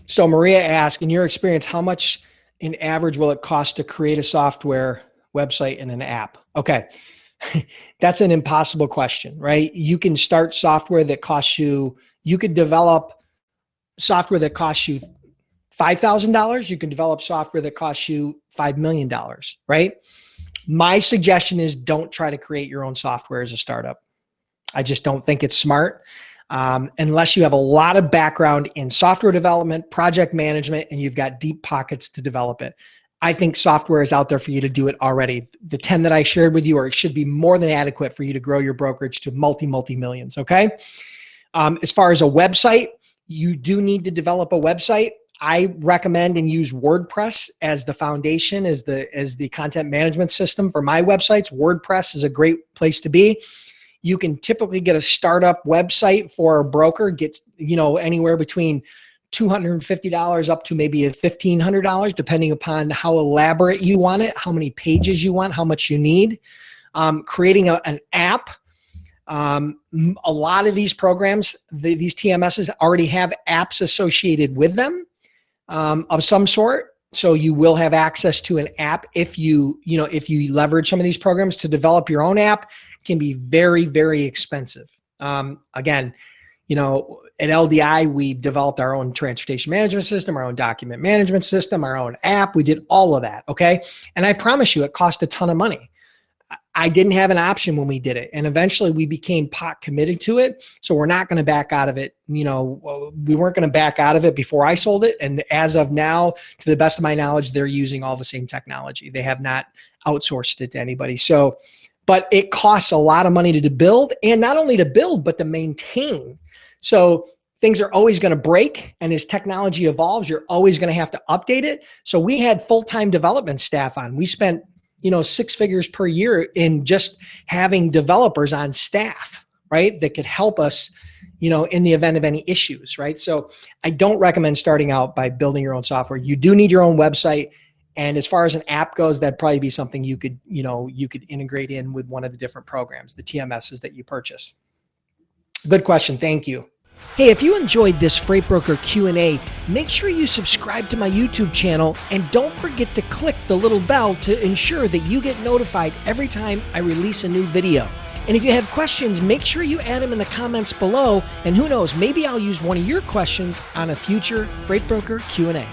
So Maria asked, in your experience, how much in average will it cost to create a software website and an app? Okay. That's an impossible question, right? You can start software that costs you, you could develop software that costs you $5,000. You can develop software that costs you $5 million, right? My suggestion is don't try to create your own software as a startup. I just don't think it's smart. Unless you have a lot of background in software development, project management, and you've got deep pockets to develop it. I think software is out there for you to do it already. The 10 that I shared with you, or it should be more than adequate for you to grow your brokerage to multi-millions, okay? As far as a website, you do need to develop a website. I recommend and use WordPress as the foundation, as the content management system for my websites. WordPress is a great place to be. You can typically get a startup website for a broker, gets, anywhere between $250 up to maybe $1,500, depending upon how elaborate you want it, how many pages you want, how much you need. Creating an app. A lot of these programs, these TMSs already have apps associated with them of some sort. So you will have access to an app if you leverage some of these programs. To develop your own app can be very, very expensive. Again, at LDI, we developed our own transportation management system, our own document management system, our own app. We did all of that, okay? And I promise you, it cost a ton of money. I didn't have an option when we did it. And eventually we became pot committed to it. So we're not going to back out of it. We weren't going to back out of it before I sold it. And as of now, to the best of my knowledge, they're using all the same technology. They have not outsourced it to anybody. So, but it costs a lot of money to build, and not only to build, but to maintain. So things are always going to break. And as technology evolves, you're always going to have to update it. So we had full-time development staff on. We spent 6 figures per year in just having developers on staff, right? That could help us, in the event of any issues, right? So I don't recommend starting out by building your own software. You do need your own website. And as far as an app goes, that'd probably be something you could integrate in with one of the different programs, the TMSs that you purchase. Good question. Thank you. Hey, if you enjoyed this Freight Broker Q&A, make sure you subscribe to my YouTube channel and don't forget to click the little bell to ensure that you get notified every time I release a new video. And if you have questions, make sure you add them in the comments below, and who knows, maybe I'll use one of your questions on a future Freight Broker Q&A.